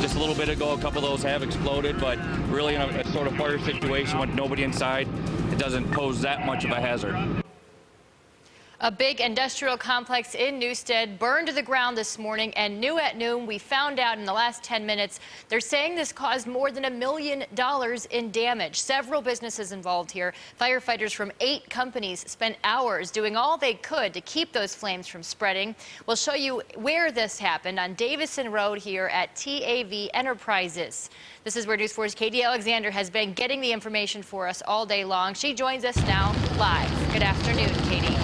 Just a little bit ago, a couple of those have exploded, but really in a sort of fire situation with nobody inside, it doesn't pose that much of a hazard. A big industrial complex in Newstead burned to the ground this morning, and new at noon, we found out in the last 10 minutes, they're saying this caused more than $1 million in damage. Several businesses involved here. Firefighters from 8 companies spent hours doing all they could to keep those flames from spreading. We'll show you where this happened on Davison Road here at TAV Enterprises. This is where News 4's Katie Alexander has been getting the information for us all day long. She joins us now live. Good afternoon, Katie.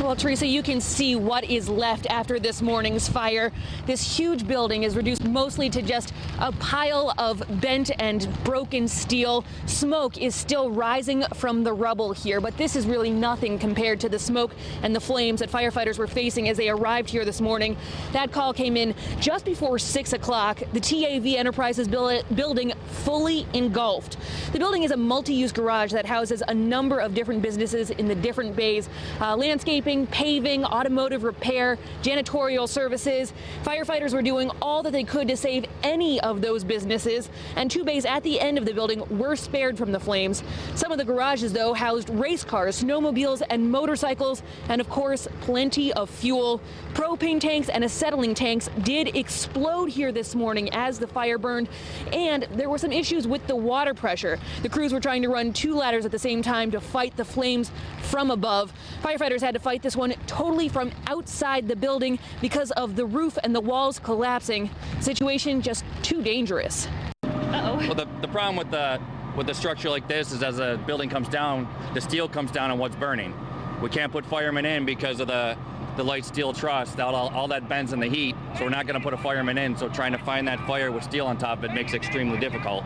Well, Teresa, you can see what is left after this morning's fire. This huge building is reduced mostly to just a pile of bent and broken steel. Smoke is still rising from the rubble here, but this is really nothing compared to the smoke and the flames that firefighters were facing as they arrived here this morning. That call came in just before 6 o'clock. The TAV Enterprises building fully engulfed. The building is a multi-use garage that houses a number of different businesses in the different bays. Landscaping, paving, automotive repair, janitorial services. Firefighters were doing all that they could to save any of those businesses, and 2 bays at the end of the building were spared from the flames. Some of the garages, though, housed race cars, snowmobiles, and motorcycles, and of course, plenty of fuel. Propane tanks and acetylene tanks did explode here this morning as the fire burned, and there were some issues with the water pressure. The crews were trying to run 2 ladders at the same time to fight the flames from above. Firefighters had to fight this one totally from outside the building because of the roof and the walls collapsing. Situation just too dangerous. Well, the problem with the structure like this is as the building comes down, the steel comes down on what's burning. We can't put firemen in because of the light steel truss. All that bends in the heat, so we're not going to put a fireman in. So trying to find that fire with steel on top of it makes it extremely difficult.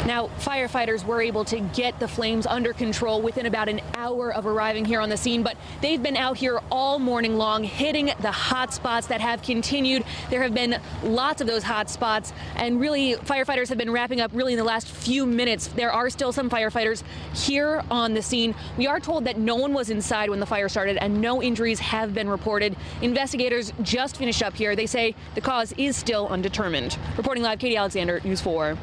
Now, firefighters were able to get the flames under control within about an hour of arriving here on the scene, but they've been out here all morning long hitting the hot spots that have continued. There have been lots of those hot spots, and really firefighters have been wrapping up really in the last few minutes. There are still some firefighters here on the scene. We are told that no one was inside when the fire started and no injuries have been reported. Investigators just finished up here. They say the cause is still undetermined. Reporting live, Katie Alexander, News 4.